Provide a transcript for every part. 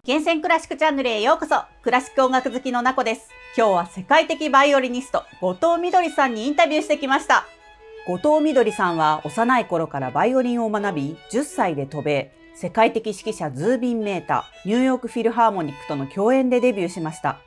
厳選クラシックチャンネルへようこそ。クラシック音楽好きのなこです。今日は世界的バイオリニスト後藤みどりさんにインタビューしてきました。後藤みどりさんは幼い頃からバイオリンを学び、10歳で渡米、世界的指揮者ズービン・メータ、ニューヨークフィルハーモニックとの共演でデビューしました。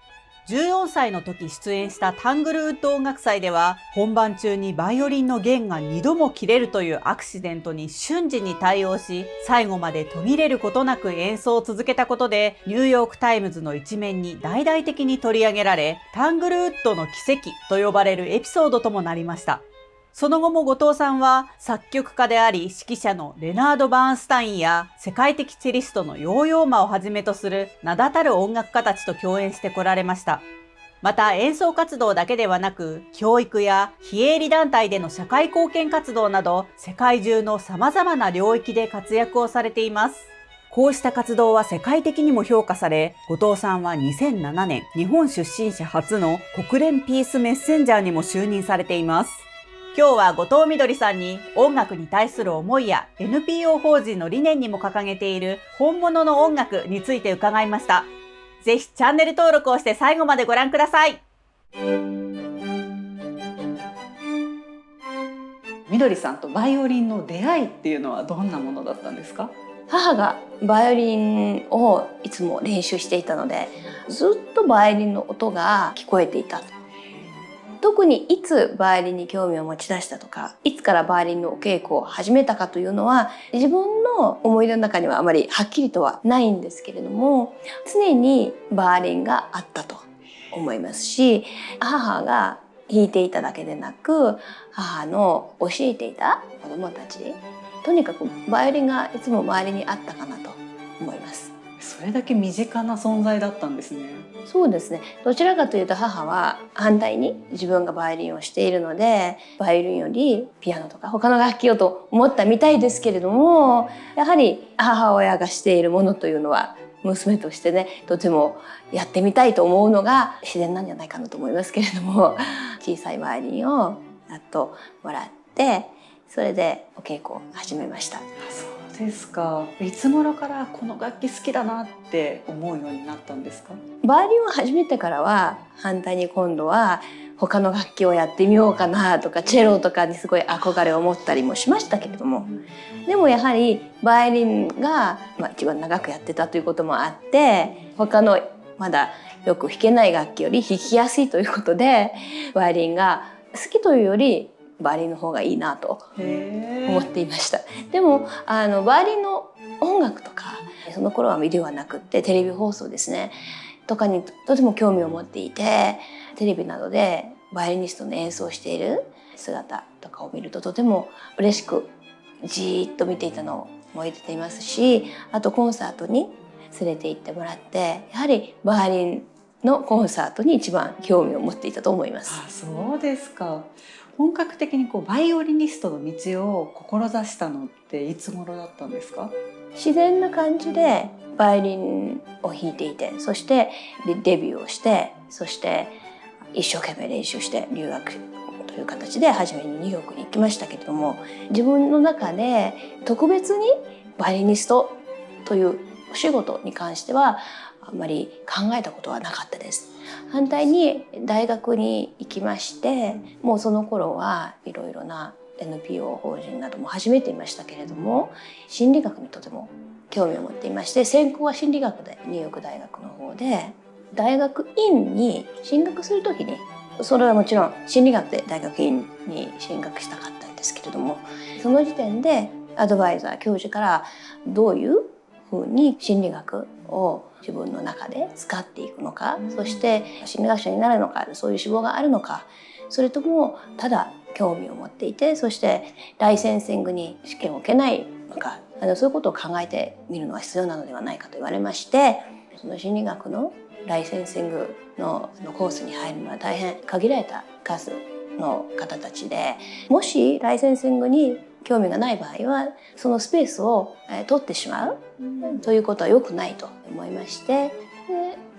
14歳の時出演したタングルウッド音楽祭では、本番中にバイオリンの弦が2度も切れるというアクシデントに瞬時に対応し、最後まで途切れることなく演奏を続けたことで、ニューヨークタイムズの一面に大々的に取り上げられ、タングルウッドの奇跡と呼ばれるエピソードともなりました。その後も後藤さんは作曲家であり指揮者のレナード・バーンスタインや世界的チェリストのヨーヨーマをはじめとする名だたる音楽家たちと共演してこられました。また演奏活動だけではなく、教育や非営利団体での社会貢献活動など世界中の様々な領域で活躍をされています。こうした活動は世界的にも評価され、後藤さんは2007年、日本出身者初の国連ピースメッセンジャーにも就任されています。今日は後藤みどりさんに音楽に対する思いや NPO 法人の理念にも掲げている本物の音楽について伺いました。ぜひチャンネル登録をして最後までご覧ください。みどりさんとバイオリンの出会いっていうのはどんなものだったんですか？母がバイオリンをいつも練習していたので、ずっとバイオリンの音が聞こえていた。特にいつバイオリンに興味を持ち出したとか、いつからバイオリンのお稽古を始めたかというのは、自分の思い出の中にはあまりはっきりとはないんですけれども、常にバイオリンがあったと思いますし、母が弾いていただけでなく、母の教えていた子どもたち、とにかくバイオリンがいつも周りにあったかなと思います。それだけ身近な存在だったんですね。そうですね。どちらかというと母は反対に自分がバイオリンをしているので、バイオリンよりピアノとか他の楽器をと思ったみたいですけれども、やはり母親がしているものというのは娘としてね、とてもやってみたいと思うのが自然なんじゃないかなと思いますけれども、小さいバイオリンをやっともらって、それでお稽古を始めました。そうですか。いつ頃からこの楽器好きだなって思うようになったんですか？バイオリンを始めてからは反対に今度は他の楽器をやってみようかなとか、チェロとかにすごい憧れを持ったりもしましたけれども、でもやはりバイオリンが、一番長くやってたということもあって、他のまだよく弾けない楽器より弾きやすいということで、バイオリンが好きというよりバイオリンの方がいいなと思っていました。でもバイオリンの音楽とかその頃はではなくってテレビ放送ですねとかにとても興味を持っていて、テレビなどでバイオリニストの演奏している姿とかを見るととても嬉しくじーっと見ていたのを覚えていますし、あとコンサートに連れて行ってもらって、やはりバイオリンのコンサートに一番興味を持っていたと思います。そうですか。本格的にバイオリニストの道を志したのっていつ頃だったんですか？自然な感じでバイオリンを弾いていて、そしてデビューをして、そして一生懸命練習して留学という形で初めにニューヨークに行きましたけれども、自分の中で特別にバイオリニストというお仕事に関してはあんまり考えたことはなかったです。反対に大学に行きまして、もうその頃はいろいろな NPO 法人なども始めていましたけれども、心理学にとても興味を持っていまして、専攻は心理学でニューヨーク大学の方で、大学院に進学するときに、それはもちろん心理学で大学院に進学したかったんですけれども、その時点でアドバイザー教授からどういうふうに心理学を自分の中で使っていくのか、そして心理学者になるのか、そういう志望があるのか、それともただ興味を持っていて、そしてライセンシングに試験を受けないのか、そういうことを考えてみるのが必要なのではないかと言われまして、その心理学のライセンシングのコースに入るのは大変限られた数の方たちで、もしライセンシングに興味がない場合はそのスペースを取ってしまうということは良くないと思いまして、で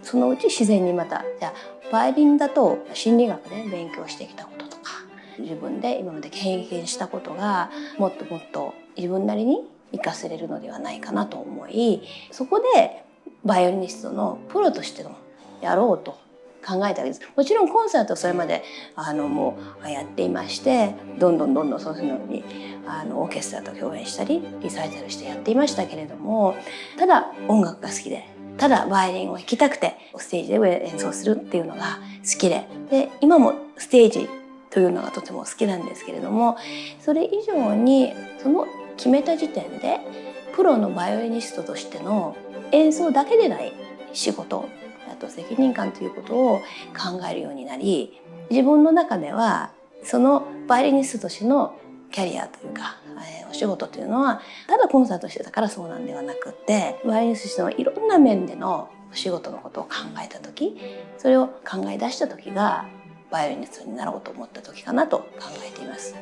そのうち自然にまた、じゃあバイオリンだと心理学で勉強してきたこととか、自分で今まで経験したことがもっともっと自分なりに生かせれるのではないかなと思い、そこでバイオリニストのプロとしてのやろうと考えたわけです。もちろんコンサートはそれまでもうやっていまして、どんどんそういうのにオーケストラと共演したりリサイタルしてやっていましたけれども、ただ音楽が好きで、ただバイオリンを弾きたくてステージで演奏するっていうのが好きで、今もステージというのがとても好きなんですけれども、それ以上にその決めた時点でプロのバイオリニストとしての演奏だけでない仕事、あと責任感ということを考えるようになり、自分の中ではそのバイオリニストとしてのキャリアというか、お仕事というのはただコンサートしてたからそうなんではなくって、バイオリニストとしてのいろんな面でのお仕事のことを考えた時、それを考え出した時がバイオリニストになろうと思った時かなと考えています。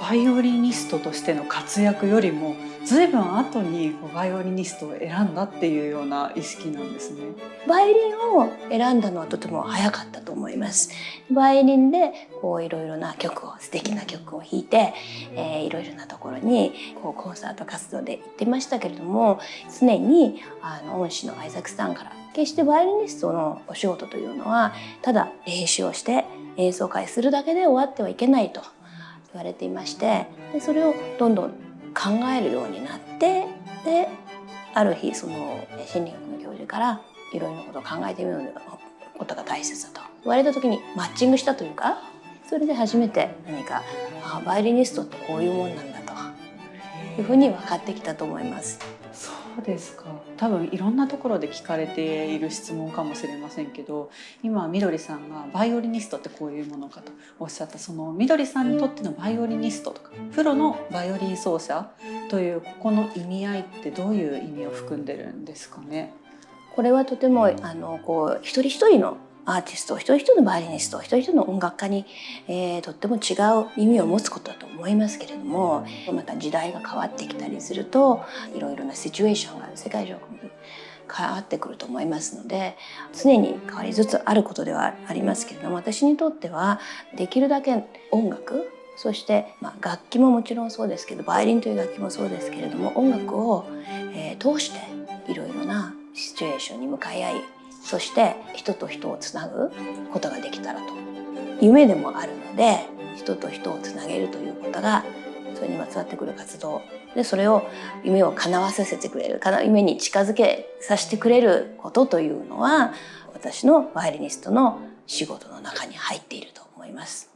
バイオリニストとしての活躍よりも随分後にバイオリニストを選んだっていうような意識なんですね。バイオリンを選んだのはとても早かったと思います。バイオリンでいろいろな曲を、素敵な曲を弾いて、いろいろなところにコンサート活動で行ってましたけれども、常に恩師のアイザックさんから決してバイオリニストのお仕事というのはただ練習をして演奏会するだけで終わってはいけないと言われていまして、それをどんどん考えるようになって、である日その心理学の教授からいろいろなことを考えてみることが大切だと言われた時にマッチングしたというか、それで初めて何かバイオリニストってこういうもんなんだというふうに分かってきたと思います。そうですか。多分いろんなところで聞かれている質問かもしれませんけど、今みどりさんがバイオリニストってこういうものかとおっしゃった、そのみどりさんにとってのバイオリニストとかプロのバイオリン奏者というここの意味合いってどういう意味を含んでるんですかね。これはとても一人一人のアーティスト、一人一人のバイオリニスト、一人一人の音楽家に、とっても違う意味を持つことだと思いますけれども、また時代が変わってきたりするといろいろなシチュエーションが世界中変わってくると思いますので、常に変わりつつあることではありますけれども、私にとってはできるだけ音楽、そして、楽器ももちろんそうですけど、バイオリンという楽器もそうですけれども、音楽を、通していろいろなシチュエーションに向かい合い、そして人と人をつなぐことができたらと、夢でもあるので、人と人をつなげるということがそれにまつわってくる活動で、それを夢を叶わせてくれる、夢に近づけさせてくれることというのは、私のバイオリニストの仕事の中に入っていると思います。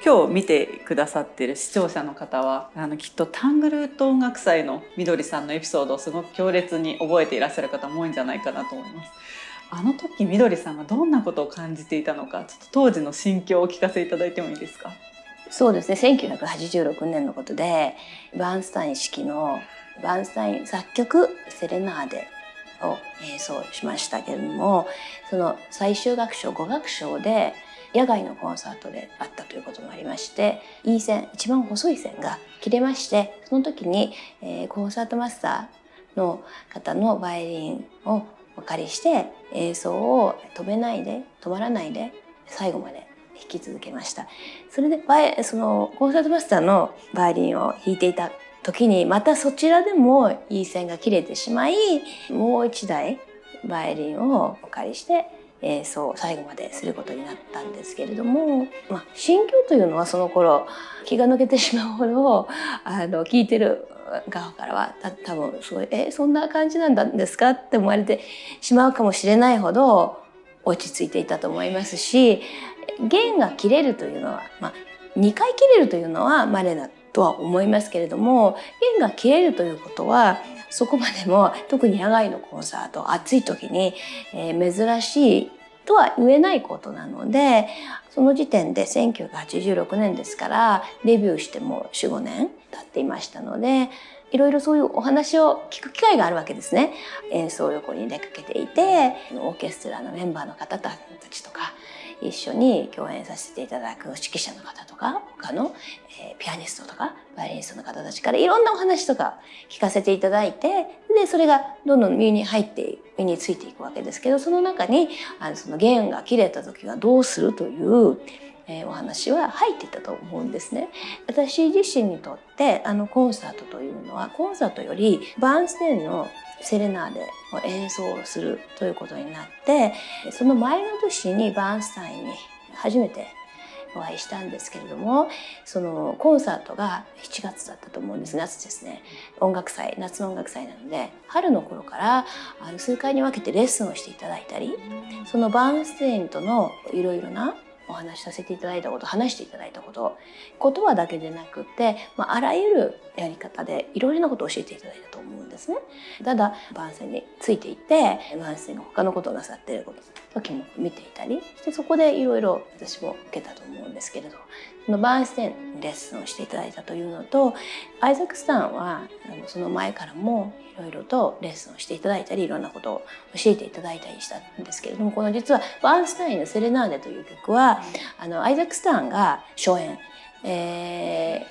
今日見てくださっている視聴者の方はきっとタングルート音楽祭のみどりさんのエピソードをすごく強烈に覚えていらっしゃる方も多いんじゃないかなと思います。あの時みどりさんがどんなことを感じていたのか、ちょっと当時の心境をお聞かせいただいてもいいですか。そうですね、1986年のことで、バーンスタイン式のバーンスタイン作曲セレナーデを演奏しましたけれども、その最終楽章5楽章で野外のコンサートであったということもありまして、E線、一番細い線が切れまして、その時に、コンサートマスターの方のバイオリンをお借りして演奏を止まらないで最後まで弾き続けました。それでそのコンサートマスターのバイオリンを弾いていた時に、またそちらでもいい線が切れてしまい、もう一台バイオリンをお借りして演奏を最後まですることになったんですけれども、心境というのはその頃気が抜けてしまうほど聞いてる側からは多分すごいそんな感じなんですかって思われてしまうかもしれないほど落ち着いていたと思いますし、弦が切れるというのは、2回切れるというのは稀だとは思いますけれども、弦が切れるということはそこまでも、特に野外のコンサート、暑い時に、珍しいとは言えないことなので、その時点で1986年ですからデビューしても 4,5 年経っていましたので、いろいろそういうお話を聞く機会があるわけですね。演奏旅行に出かけていて、オーケストラのメンバーの方たちとか一緒に共演させていただく指揮者の方とか、他の、ピアニストとかバイオリニストの方たちからいろんなお話とか聞かせていただいて、でそれがどんどん身についていくわけですけど、その中にその弦が切れた時はどうするというお話は入っていたと思うんですね。私自身にとってコンサートというのはコンサートよりバーンスタインのセレナーデを演奏するということになって、その前の年にバーンスタインに初めてお会いしたんですけれども、そのコンサートが7月だったと思うんです。夏ですね。音楽祭、夏の音楽祭なので、春の頃から数回に分けてレッスンをしていただいたり、そのバーンスタインとのいろいろなお話しさせていただいたこと、話していただいたこと、言葉だけでなくて、あらゆるやり方でいろいろなことを教えていただいたと思うんですね。ただバーンスタインについていて、バーンスタインが他のことをなさっている時も見ていたりして、そこでいろいろ私も受けたと思うんですけれど、そのバーンスタインにレッスンをしていただいたというのと、アイザック・スタンはその前からもいろいろとレッスンをしていただいたり、いろんなことを教えていただいたりしたんですけれども、この実はバーンスタインのセレナーデという曲はアイザック・スタンが初演、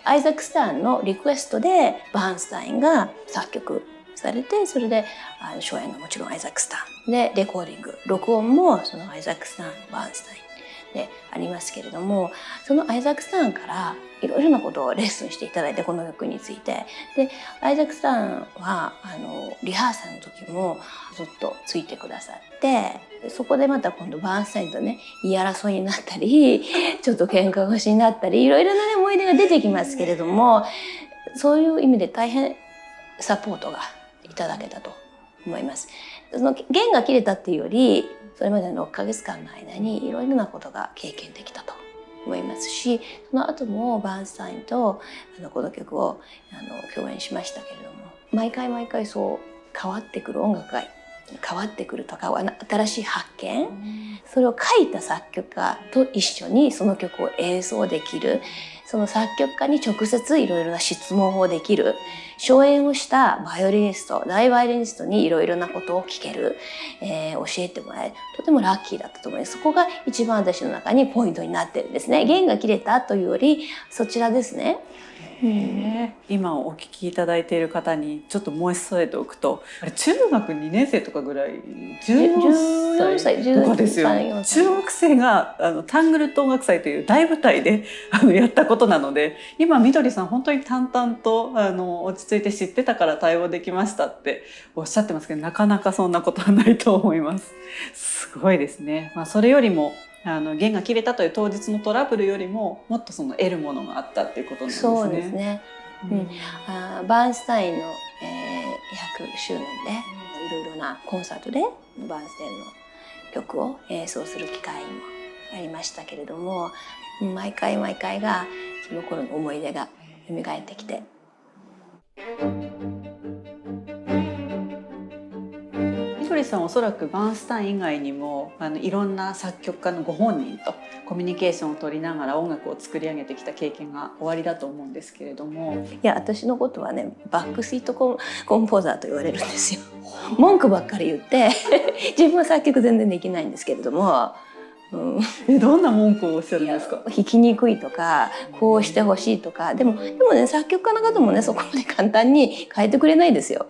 アイザック・スタンのリクエストでバーンスタインが作曲されて、それで初演がもちろんアイザック・スタンで、レコーディング録音もそのアイザック・スタン、バーンスタインでありますけれども、そのアイザック・スタンからいろいろなことをレッスンしていただいて、この曲について。でアイザック・スタンはリハーサルの時もずっとついてくださって、そこでまた今度バーンスタインとね言い争いになったりちょっと喧嘩腰になったり、いろいろな、ね、思い出が出てきますけれども、そういう意味で大変サポートがいただけたと思います。その弦が切れたっていうより、それまでの6ヶ月間の間にいろいろなことが経験できたと思いますし、その後もバーンスタインとこの曲を共演しましたけれども、毎回毎回そう変わってくる音楽が変わってくるとか、新しい発見、それを書いた作曲家と一緒にその曲を演奏できる、その作曲家に直接いろいろな質問をできる、初演をしたバイオリニスト、大バイオリニストにいろいろなことを聞ける、教えてもらえる、とてもラッキーだったと思います。そこが一番私の中にポイントになってるんですね。弦が切れたというよりそちらですね。今お聞きいただいている方にちょっと申し添えておくと、あれ中学2年生とかぐらい、14歳とかですよね。中学生がタングルット音楽祭という大舞台でやったことなので、今みどりさん本当に淡々と落ち着いて知ってたから対応できましたっておっしゃってますけど、なかなかそんなことはないと思います。すごいですね。それよりも弦が切れたという当日のトラブルよりももっとその得るものがあったっていうことなんですね。そうですね。バーンスタインの、100周年でいろいろなコンサートでバーンスタインの曲を演奏する機会もありましたけれども、毎回毎回がその頃の思い出が蘇ってきて。みどりさんはおそらくバーンスタイン以外にもいろんな作曲家のご本人とコミュニケーションを取りながら音楽を作り上げてきた経験がおありだと思うんですけれども。いや、私のことはね、バックシートコンポーザーと言われるんですよ。文句ばっかり言って自分は作曲全然できないんですけれども、どんな文句をおっしゃるんですか？弾きにくいとか、こうしてほしいとか、でもね、作曲家の方もね、そこまで簡単に変えてくれないですよ。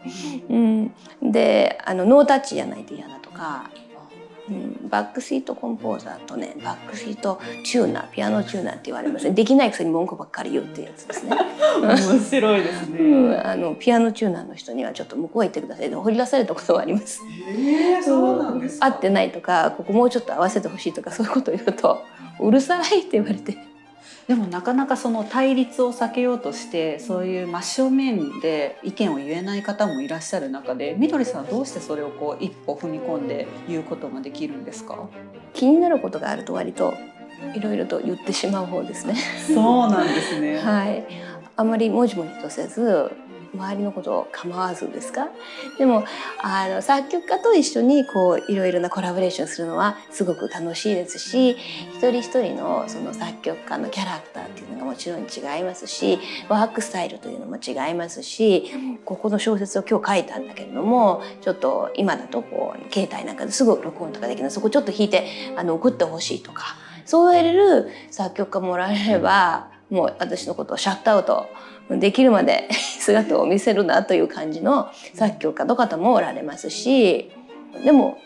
でノータッチじゃないと嫌だとか、バックシートコンポーザーとね、バックシートチューナー、ピアノチューナーって言われますね。できないくせに文句ばっかり言うっていうやつですね。面白いですね。ピアノチューナーの人にはちょっと向こうへ行ってくださいで掘り出されたことがあります。そうなんですか？合ってないとか、ここもうちょっと合わせてほしいとか、そういうことを言うとうるさいって言われて。でもなかなかその対立を避けようとしてそういう真正面で意見を言えない方もいらっしゃる中で、みどりさんはどうしてそれを一歩踏み込んで言うことができるんですか？気になることがあると割といろいろと言ってしまう方ですね。そうなんですね。はい、あまりもじもじとせず、周りのことを構わずですか。でも作曲家と一緒にいろいろなコラボレーションするのはすごく楽しいですし、一人一人のその作曲家のキャラクターっていうのがもちろん違いますし、ワークスタイルというのも違いますし、ここの小説を今日書いたんだけれども、ちょっと今だと携帯なんかですぐ録音とかできない、そこちょっと弾いて送ってほしいとか、そう言われる作曲家もおられれば、もう私のことをシャットアウトできるまで姿を見せるなという感じの作曲家の方もおられますし、でも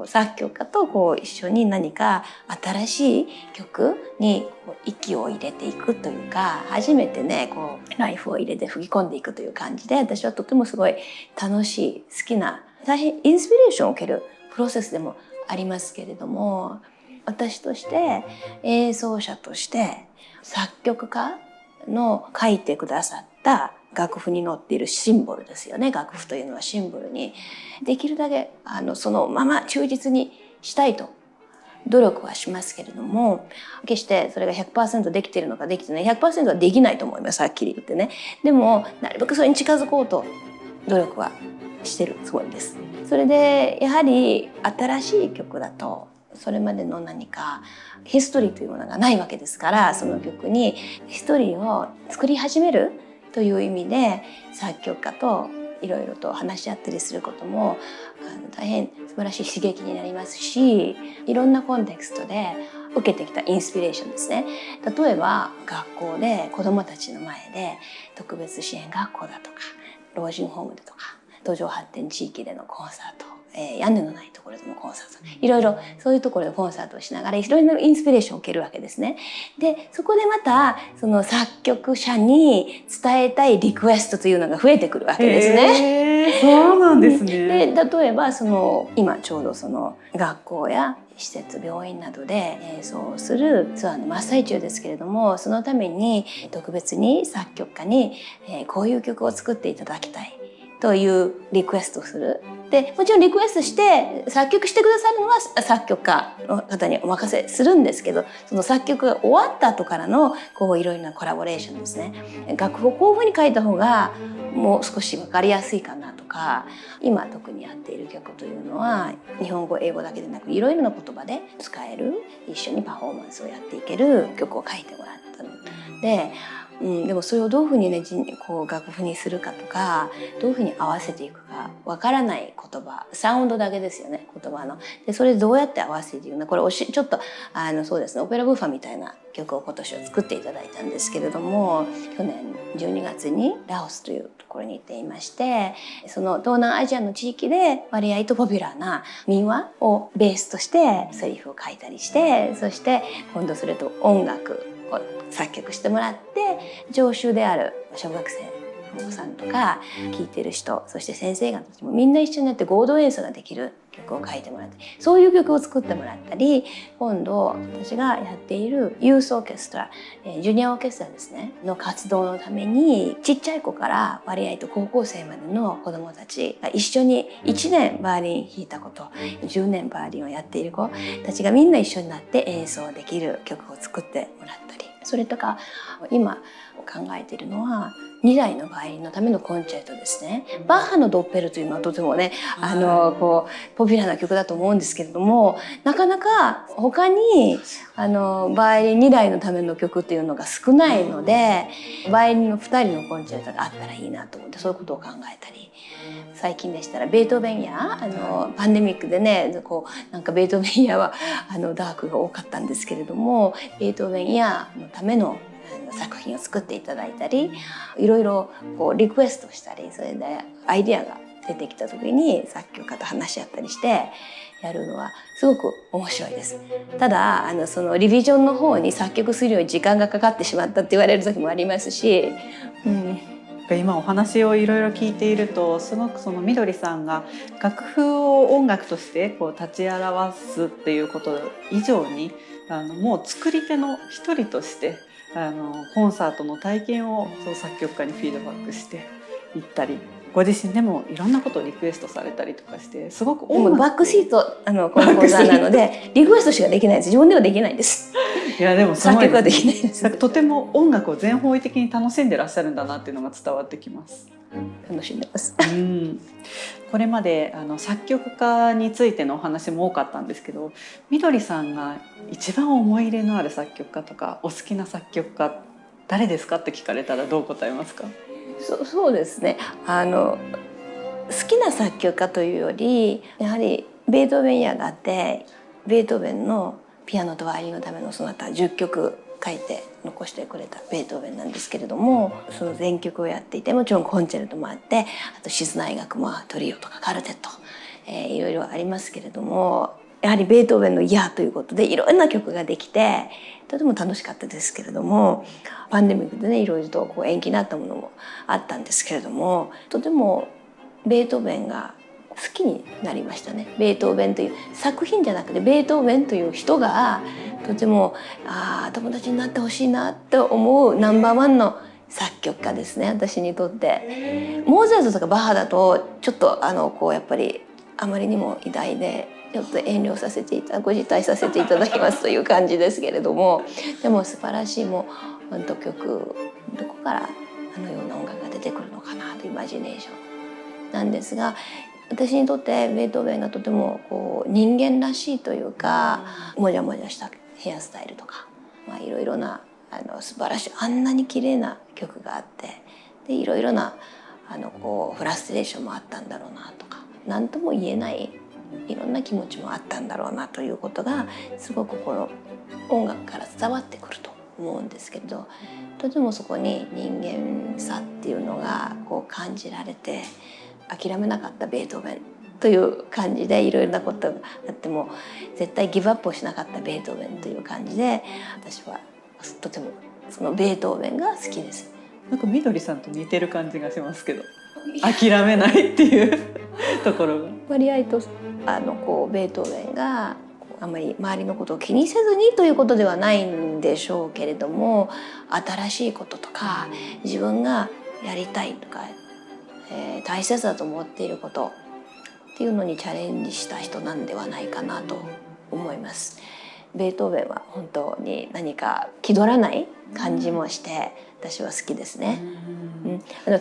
作曲家とこう一緒に何か新しい曲に息を入れていくというか、初めてねこうライフを入れて吹き込んでいくという感じで、私はとてもすごい楽しい、好きな、大変インスピレーションを受けるプロセスでもありますけれども、私として演奏者として作曲家の書いてくださった楽譜に載っているシンボルですよね。楽譜というのはシンボルにできるだけそのまま忠実にしたいと努力はしますけれども、決してそれが 100% できているのかできてない 100% はできないと思います、はっきり言ってね。でもなるべくそれに近づこうと努力はしてるつもりです。それでやはり新しい曲だとそれまでの何かヒストリーというものがないわけですから、その曲にヒストリーを作り始めるという意味で作曲家といろいろと話し合ったりすることも大変素晴らしい刺激になりますし、いろんなコンテクストで受けてきたインスピレーションですね。例えば学校で子どもたちの前で特別支援学校だとか老人ホームだとか途上発展地域でのコンサート、屋根のないところでのコンサート、いろいろそういうところでコンサートをしながらいろいろなインスピレーションを受けるわけですね。でそこでまたその作曲者に伝えたいリクエストというのが増えてくるわけですね。そうなんですね。で例えば今ちょうど学校や施設、病院などで演奏するツアーの真っ最中ですけれども、そのために特別に作曲家にこういう曲を作っていただきたいというリクエストをする。でもちろんリクエストして作曲してくださるのは作曲家の方にお任せするんですけど、その作曲が終わった後からのいろいろなコラボレーションですね。楽譜をこういうふうに書いた方がもう少し分かりやすいかなとか、今特にやっている曲というのは日本語英語だけでなくいろいろな言葉で使える、一緒にパフォーマンスをやっていける曲を書いてもらったので、でもそれをどういうふうにね楽譜にするかとか、どういうふうに合わせていくかわからない言葉、サウンドだけですよね、言葉の。でそれどうやって合わせていくのか、これちょっとそうですね、オペラブーファみたいな曲を今年は作っていただいたんですけれども、去年12月にラオスというところに行っていまして、その東南アジアの地域で割合とポピュラーな民話をベースとしてセリフを書いたりして、そして今度それと音楽を作曲してもらって、常習である小学生のお子さんとか聴いてる人、そして先生方たちもみんな一緒になって合同演奏ができる曲を書いてもらって、そういう曲を作ってもらったり、今度私がやっているユースオーケストラ、ジュニアオーケストラですねの活動のために、ちっちゃい子から割合と高校生までの子どもたちが一緒に1年バイオリン弾いたこと、10年バイオリンをやっている子たちがみんな一緒になって演奏できる曲を作ってもらったり、それとか今考えているのは2台のバイオリンのためのコンチェルトですね。バッハのドッペルというのはとてもねポピュラーな曲だと思うんですけれども、なかなか他にバイオリン2台のための曲っていうのが少ないので、バイオリンの2人のコンチェルトがあったらいいなと思って、そういうことを考えたり、最近でしたらベートーベンやパンデミックでねなんかベートーベンやはダークが多かったんですけれども、ベートーベンやのための作品を作っていただいたり、いろいろリクエストしたり、それでアイデアが出てきた時に作曲家と話し合ったりしてやるのはすごく面白いです。ただそのリビジョンの方に作曲するように時間がかかってしまったって言われる時もありますし、今お話をいろいろ聞いていると、すごくそのみどりさんが楽譜を音楽として立ち表すっていうこと以上にもう作り手の一人としてコンサートの体験を作曲家にフィードバックしていったり、ご自身でもいろんなことをリクエストされたりとかして、すごくでもバックシートコンポーザーなのでリクエストしかできないです。自分ではできないです。いやでも作曲はできないです。とても音楽を全方位的に楽しんでらっしゃるんだなっていうのが伝わってきます。楽しんでます。これまで作曲家についてのお話も多かったんですけど、みどりさんが一番思い入れのある作曲家とかお好きな作曲家誰ですかって聞かれたらどう答えますか？そうですね、好きな作曲家というより、やはりベートーベンやがあって、ベートーベンのピアノとバイオリンのためのソナタ10曲書いて残してくれたベートーベンなんですけれども、その全曲をやっていて、もちろんコンチェルトもあって、あと静内楽もトリオとかカルテット、いろいろありますけれども、やはりベートーベンの「イヤー」ということでいろんな曲ができてとても楽しかったですけれども、パンデミックでねいろいろとこう延期になったものもあったんですけれども、とてもベートーベンが好きになりましたね。ベートーベンという作品じゃなくてベートーベンという人がとても友達になってほしいなと思うナンバーワンの作曲家ですね、私にとって。モーツァルトとかバッハだとちょっとこうやっぱりあまりにも偉大でちょっと遠慮させてご辞退させていただきますという感じですけれども、でも素晴らしいもう本当曲、どこからあのような音楽が出てくるのかなというイマジネーションなんですが、私にとってベートーベンがとてもこう人間らしいというか、もじゃもじゃしたヘアスタイルとか、いろいろな素晴らしいあんなに綺麗な曲があって、でいろいろなこうフラストレーションもあったんだろうなとか、何とも言えないいろんな気持ちもあったんだろうなということがすごくこの音楽から伝わってくると思うんですけれど、とてもそこに人間さっていうのがこう感じられて、諦めなかったベートーベンという感じで、いろいろなことがあっても絶対ギブアップをしなかったベートーベンという感じで、私はとてもそのベートーベンが好きです。なんかみどりさんと似てる感じがしますけど、諦めないっていうところが割合とこうベートーベンがあんまり周りのことを気にせずにということではないんでしょうけれども、新しいこととか自分がやりたいとか、大切だと思っていることっていうのにチャレンジした人なんではないかなと思います。ベートーベンは本当に何か気取らない感じもして私は好きですね。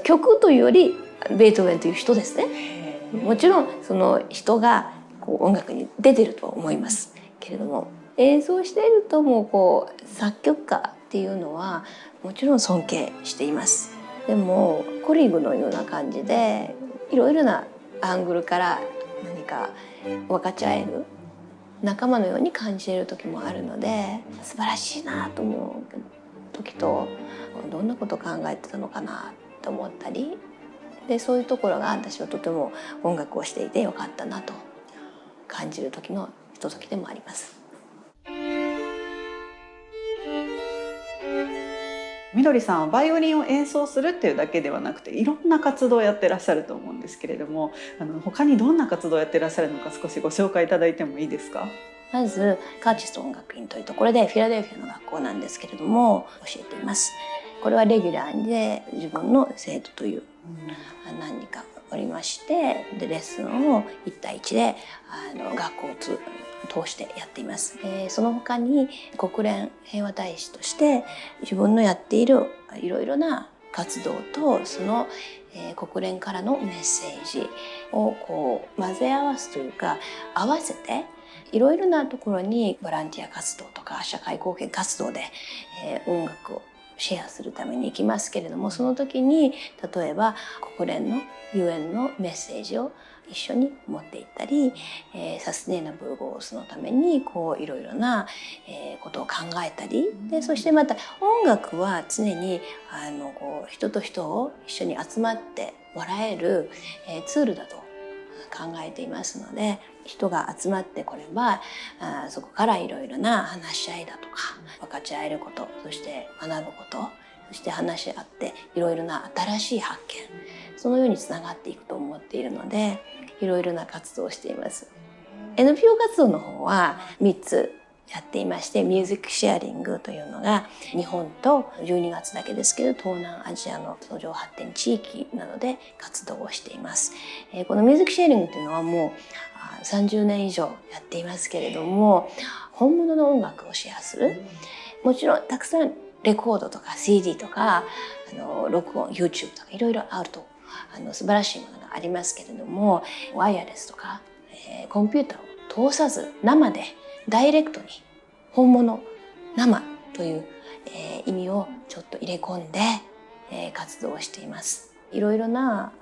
曲というよりベートーベンという人ですね。もちろんその人がこう音楽に出てると思いますけれども、演奏しているともうこう作曲家っていうのはもちろん尊敬しています。でもコリーグのような感じでいろいろなアングルから何か分かち合える仲間のように感じる時もあるので、素晴らしいなと思う時と、どんなことを考えてたのかなと思ったりで、そういうところが私はとても音楽をしていてよかったなと感じる時のひとときでもあります。みどりさんはバイオリンを演奏するっていうだけではなくていろんな活動をやってらっしゃると思うんですけれども、他にどんな活動をやってらっしゃるのか少しご紹介いただいてもいいですか？まずカーチスト音楽院というところでフィラデルフィアの学校なんですけれども教えています。これはレギュラーで自分の生徒という何人かおりまして、でレッスンを1対1で学校を通してやっています。その他に国連平和大使として自分のやっているいろいろな活動とその、国連からのメッセージをこう混ぜ合わすというか合わせていろいろなところにボランティア活動とか社会貢献活動で、音楽をシェアするために行きますけれども、その時に例えば国連の UN のメッセージを一緒に持っていったり、サステナブルゴールズのためにこういろいろな、ことを考えたりで、そしてまた音楽は常にこう人と人を一緒に集まってもらえる、ツールだと考えていますので、人が集まってこればそこからいろいろな話し合いだとか分かち合えること、そして学ぶこと、そして話し合っていろいろな新しい発見、そのようにつながっていくと思っているのでいろいろな活動をしています。 NPO 活動の方は3つやっていまして、ミュージックシェアリングというのが日本と12月だけですけど東南アジアの途上発展地域などで活動をしています。このミュージックシェアリングというのはもう30年以上やっていますけれども、本物の音楽をシェアする、もちろんたくさんレコードとか CD とか録音 YouTube とかいろいろあると素晴らしいものがありますけれども、ワイヤレスとか、コンピューターを通さず生でダイレクトに本物生という、意味をちょっと入れ込んで、活動をしています。いろいろな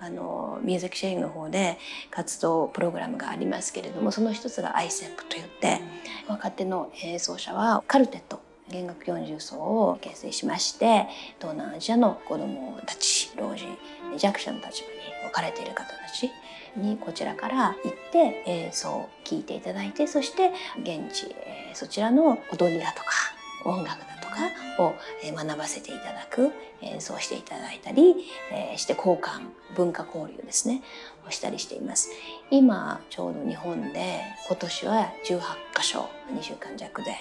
ミュージックシェアリングの方で活動プログラムがありますけれども、その一つが ICEP といって若手の演奏者はカルテット弦楽四重奏を結成しまして、東南アジアの子どもたち老人、弱者の立場に置かれている方たちにこちらから行って演奏を聴いていただいて、そして現地そちらの踊りだとか音楽だとかを学ばせていただく、演奏していただいたりして交換文化交流ですねをしたりしています。今ちょうど日本で今年は18カ所2週間弱で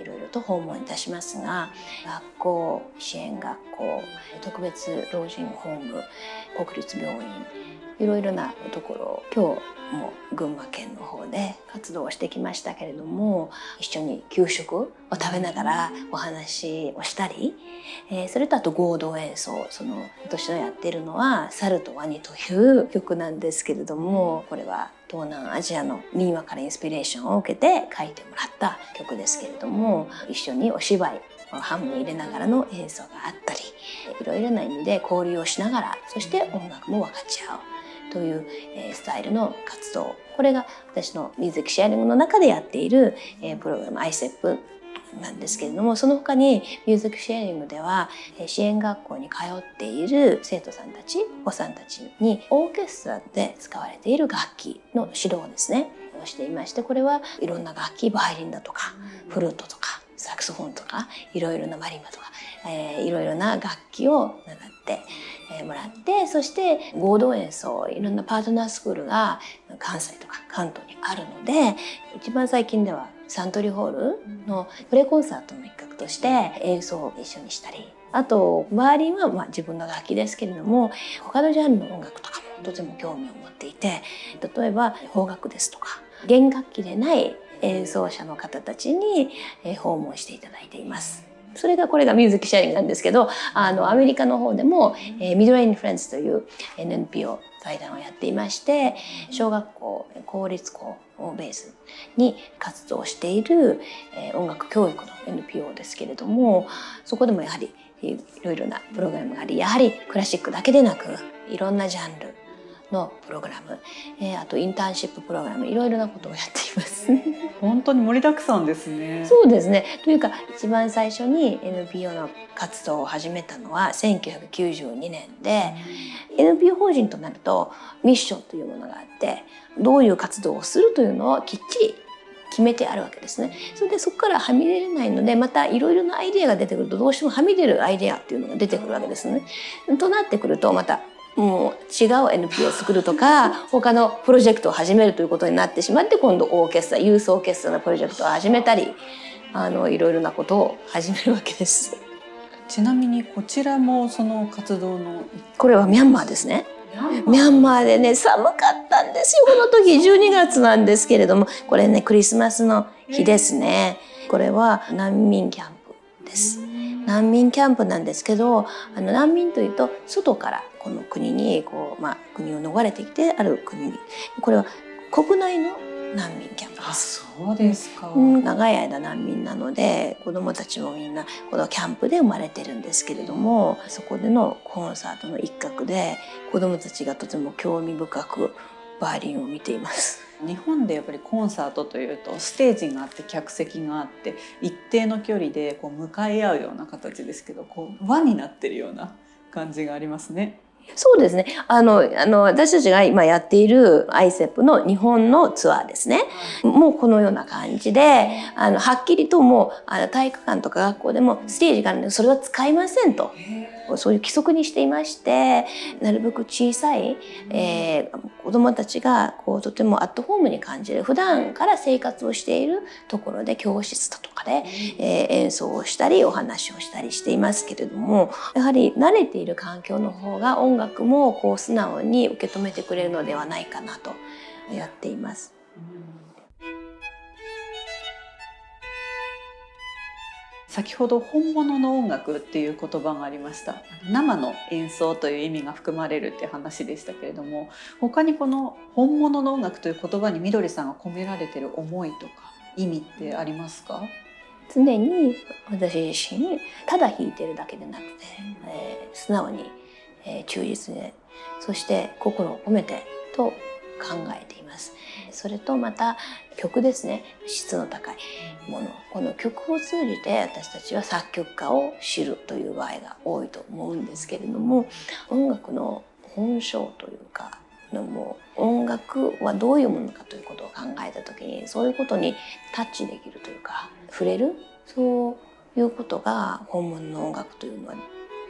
いろいろと訪問いたしますが、学校、支援学校、特別老人ホーム、国立病院、いろいろなところを今日も群馬県の方で活動をしてきましたけれども、一緒に給食を食べながらお話をしたり、それとあと合同演奏、私のやっているのは「猿とワニ」という曲なんですけれども、これは東南アジアの民話からインスピレーションを受けて書いてもらった曲ですけれども、一緒にお芝居ハムを入れながらの演奏があったり、いろいろな意味で交流をしながら、そして音楽も分かち合うというスタイルの活動、これが私のミュージックシェアリングの中でやっているプログラム ISEP なんですけれども、その他にミュージックシェアリングでは支援学校に通っている生徒さんたち、お子さんたちにオーケストラで使われている楽器の指導ですねをしていまして、これはいろんな楽器、バイオリンだとかフルートとかサクソフォンとかいろいろなマリンバとか、いろいろな楽器を習ってもらって、そして合同演奏、いろんなパートナースクールが関西とか関東にあるので、一番最近ではサントリーホールのプレコンサートの一角として演奏を一緒にしたり、あとバイオリンは自分の楽器ですけれども、他のジャンルの音楽とかもとても興味を持っていて、例えば邦楽ですとか弦楽器でない演奏者の方たちに訪問していただいています。これがミュージックシェアリングなんですけど、アメリカの方でもミドレインフレンズという NPO 財団をやっていまして、小学校、公立校をベースに活動している音楽教育の NPO ですけれども、そこでもやはりいろいろなプログラムがあり、やはりクラシックだけでなくいろんなジャンルのプログラム、あとインターンシッププログラム、いろいろなことをやっています。本当に盛りだくさんですね。そうですね。というか一番最初に NPO の活動を始めたのは1992年で、NPO 法人となるとミッションというものがあって、どういう活動をするというのをきっちり決めてあるわけですね。それでそこからはみ出れないので、またいろいろなアイデアが出てくると、どうしてもはみ出るアイデアっていうのが出てくるわけですね。となってくると、またもう違う NPO を作るとか他のプロジェクトを始めるということになってしまって、今度オーケストラ、ユースオーケストラのプロジェクトを始めたり、いろいろなことを始めるわけです。ちなみにこちらもその活動の、これはミャンマーですね。ミャンマーでね、寒かったんですよ。この時12月なんですけれども、これねクリスマスの日ですね。これは難民キャンプです。難民キャンプなんですけど、難民というと外からこの国に国を逃れてきてある国に、これは国内の難民キャンプです。そうですか。長い間難民なので、子どもたちもみんなこのキャンプで生まれてるんですけれども、そこでのコンサートの一角で子どもたちがとても興味深くバイオリンを見ています。日本でやっぱりコンサートというとステージがあって客席があって一定の距離で向かい合うような形ですけど、輪になってるような感じがありますね。そうですね。私たちが今やっている ISEP の日本のツアーですね。もうこのような感じで、はっきりともう体育館とか学校でもステージがあるのでそれは使いませんと。そういう規則にしていまして、なるべく小さい、子どもたちがとてもアットホームに感じる、普段から生活をしているところで教室だとかで、演奏をしたりお話をしたりしていますけれども、やはり慣れている環境の方が音楽も素直に受け止めてくれるのではないかなとやっています。先ほど本物の音楽っていう言葉がありました。生の演奏という意味が含まれるって話でしたけれども、他にこの本物の音楽という言葉にみどりさんが込められている思いとか意味ってありますか？常に私自身ただ弾いてるだけでなくて、素直に忠実で、そして心を込めてと考えています。それとまた曲ですね、質の高いもの、この曲を通じて私たちは作曲家を知るという場合が多いと思うんですけれども、音楽の本性というか音楽はどういうものかということを考えた時に、そういうことにタッチできるというか触れる、そういうことが本物の音楽というのは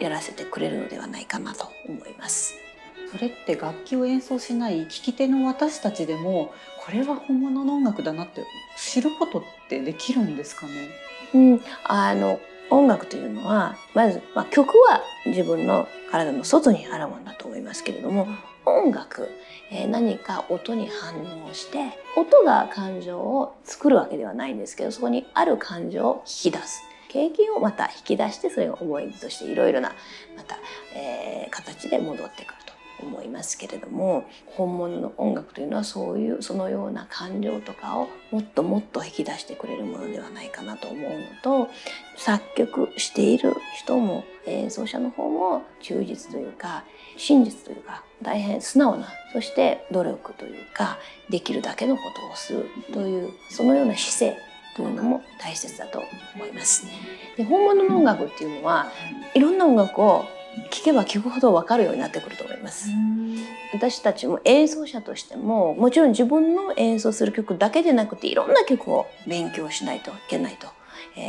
やらせてくれるのではないかなと思います。それって楽器を演奏しない聴き手の私たちでもこれは本物の音楽だなって知ることってできるんですかね？音楽というのはまず、曲は自分の体の外にあるものだと思いますけれども、音楽、何か音に反応して音が感情を作るわけではないんですけど、そこにある感情を引き出す経験をまた引き出して、それが思い出としていろいろなまた、形で戻ってくると思いますけれども、本物の音楽というのはそのような感情とかをもっともっと引き出してくれるものではないかなと思うのと、作曲している人も演奏者の方も忠実というか真実というか大変素直な、そして努力というかできるだけのことをするというそのような姿勢というのも大切だと思います。で、本物の音楽っていうのはいろんな音楽を聴けば聴くほど分かるようになってくると思います。私たちも演奏者としてももちろん自分の演奏する曲だけでなくていろんな曲を勉強しないといけないと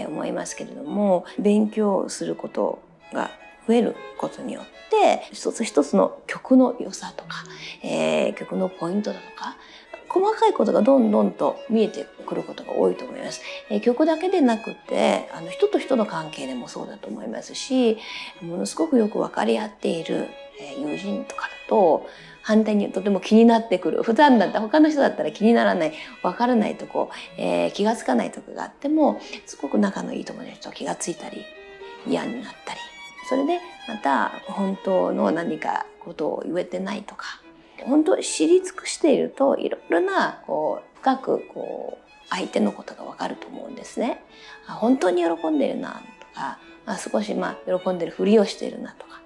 思いますけれども、勉強することが増えることによって一つ一つの曲の良さとか、曲のポイントだとか細かいことがどんどんと見えてくることが多いと思います。曲だけでなくて人と人の関係でもそうだと思いますし、ものすごくよく分かり合っている友人とかだと反対にとても気になってくる、普段だったら他の人だったら気にならない分からないとこ、気がつかないとこがあってもすごく仲のいい友達と気がついたり嫌になったり、それでまた本当の何かことを言えてないとか、本当知り尽くしているといろいろな深く相手のことが分かると思うんですね。本当に喜んでいるなとか、少し喜んでるふりをしているなとか、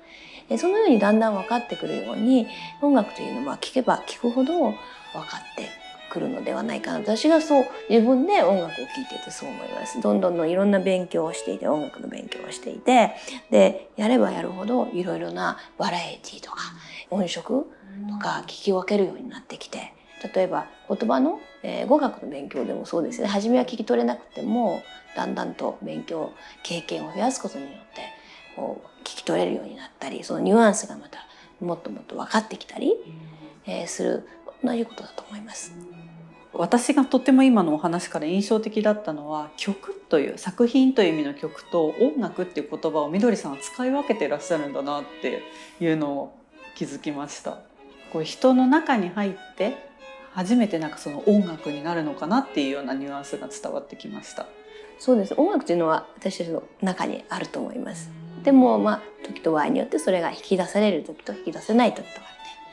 そのようにだんだん分かってくるように音楽というのは聴けば聴くほど分かってくるのではないかな。私がそう自分で音楽を聴いていてそう思います。どんどんいろんな勉強をしていて、音楽の勉強をしていて、でやればやるほどいろいろなバラエティとか音色とか聞き分けるようになってきて、例えば言葉の、語学の勉強でもそうですね。初めは聞き取れなくてもだんだんと勉強経験を増やすことによって聞き取れるようになったり、そのニュアンスがまたもっともっと分かってきたり、する同じことだと思います。私がとても今のお話から印象的だったのは、曲という作品という意味の曲と音楽っていう言葉をみどりさんは使い分けていらっしゃるんだなっていうのを気づきました。人の中に入って初めてその音楽になるのかなっていうようなニュアンスが伝わってきました。そうです。音楽というのは私たちの中にあると思います。でも時と場合によってそれが引き出される時と引き出せない時とかあ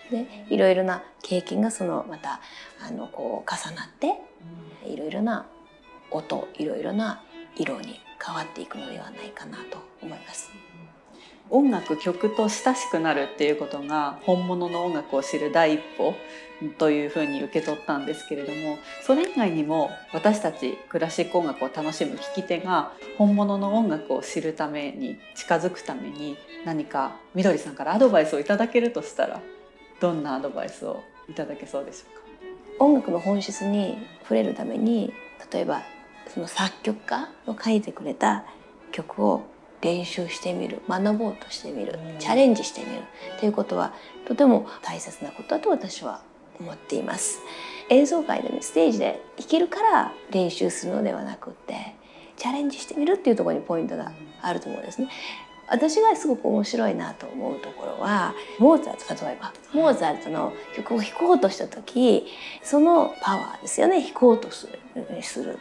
って、でいろいろな経験がまた重なっていろいろな音、いろいろな色に変わっていくのではないかなと思います。音楽、曲と親しくなるっていうことが本物の音楽を知る第一歩というふうに受け取ったんですけれども、それ以外にも私たちクラシック音楽を楽しむ聴き手が本物の音楽を知るために、近づくために何かみどりさんからアドバイスをいただけるとしたら、どんなアドバイスをいただけそうでしょうか？音楽の本質に触れるために、例えばその作曲家の書いてくれた曲を練習してみる、学ぼうとしてみる、チャレンジしてみるということはとても大切なことだと私は思っています。演奏会でステージで弾けるから練習するのではなくて、チャレンジしてみるっていうところにポイントがあると思うんですね。私がすごく面白いなと思うところは、モーツァルト、例えばモーツァルトの曲を弾こうとした時、そのパワーですよね。弾こうとする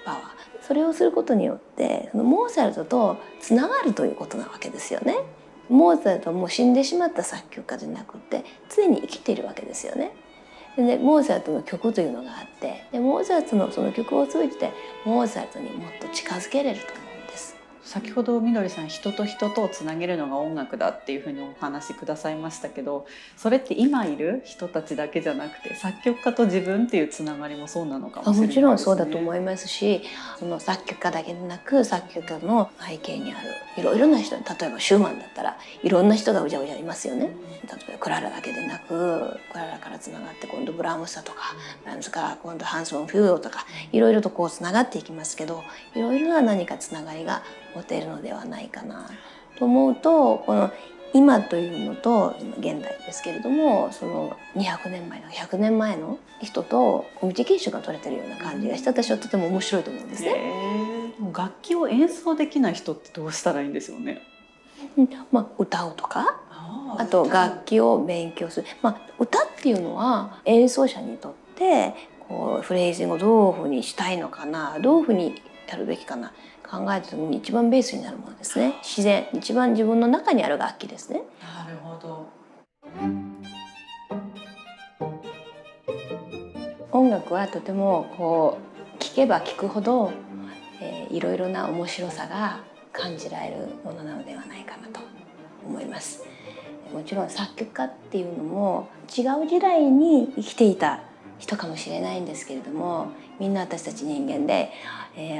パワー、それをすることによってそのモーツァルトとつながるということなわけですよね。モーツァルトはもう死んでしまった作曲家じゃなくて常に生きているわけですよね。でモーツァルトの曲というのがあって、でモーツァルトのその曲を通じてモーツァルトにもっと近づけれると思うんです。先ほどみどりさん、人と人とをつなげるのが音楽だっていうふうにお話しくださいましたけど、それって今いる人たちだけじゃなくて作曲家と自分っていうつながりもそうなのかもしれないですね。もちろんそうだと思いますし、その作曲家だけでなく作曲家の背景にあるいろいろな人、例えばシューマンだったらいろんな人がうじゃうじゃいますよね。例えばクララだけでなく、クララからつながって今度ブラームスだとか、ブラームスから今度ハンス・フォン・フューヨーとか、いろいろとこうつながっていきますけど、いろいろな何かつながりが持てるのではないかなと思うと、この今というのと現代ですけれども、その200年前の100年前の人とコミュニケーションが取れてるような感じがして、私はとても面白いと思うんですね。楽器を演奏できない人ってどうしたらいいんですよね。歌うとか、あと楽器を勉強する。歌っていうのは演奏者にとってこうフレーズングをどういうふうにしたいのかな、どういうふうにやるべきかな、考えた時に一番ベースになるものですね。自然、一番自分の中にある楽器ですね。なるほど。音楽はとてもこう聴けば聴くほど、いろいろな面白さが感じられるものなのではないかなと思います。もちろん作曲家っていうのも違う時代に生きていた人かもしれないんですけれども、みんな私たち人間で、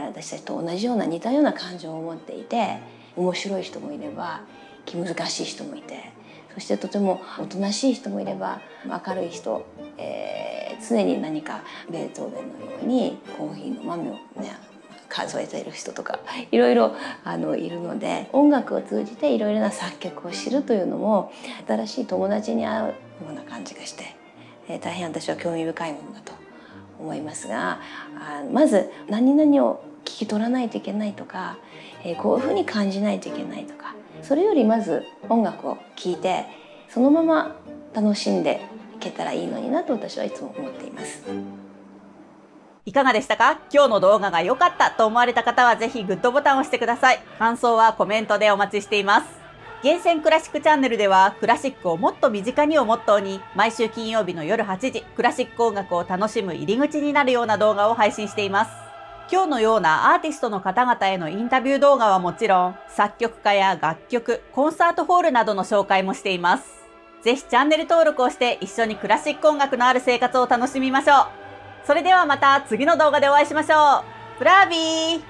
私たちと同じような似たような感情を持っていて、面白い人もいれば気難しい人もいて、そしてとてもおとなしい人もいれば明るい人、常に何かベートーベンのようにコーヒーの豆をね数えている人とかいろいろいるので、音楽を通じていろいろな作曲を知るというのも新しい友達に会うような感じがして、大変私は興味深いものだと思いますが、まず何々を聞き取らないといけないとか、こういうふうに感じないといけないとか、それよりまず音楽を聴いてそのまま楽しんでいけたらいいのになと私はいつも思っています。いかがでしたか？今日の動画が良かったと思われた方はぜひグッドボタンを押してください。感想はコメントでお待ちしています。厳選クラシックチャンネルではクラシックをもっと身近にをモットーに、毎週金曜日の夜8時、クラシック音楽を楽しむ入り口になるような動画を配信しています。今日のようなアーティストの方々へのインタビュー動画はもちろん、作曲家や楽曲、コンサートホールなどの紹介もしています。ぜひチャンネル登録をして一緒にクラシック音楽のある生活を楽しみましょう。それではまた次の動画でお会いしましょう。ブラービー！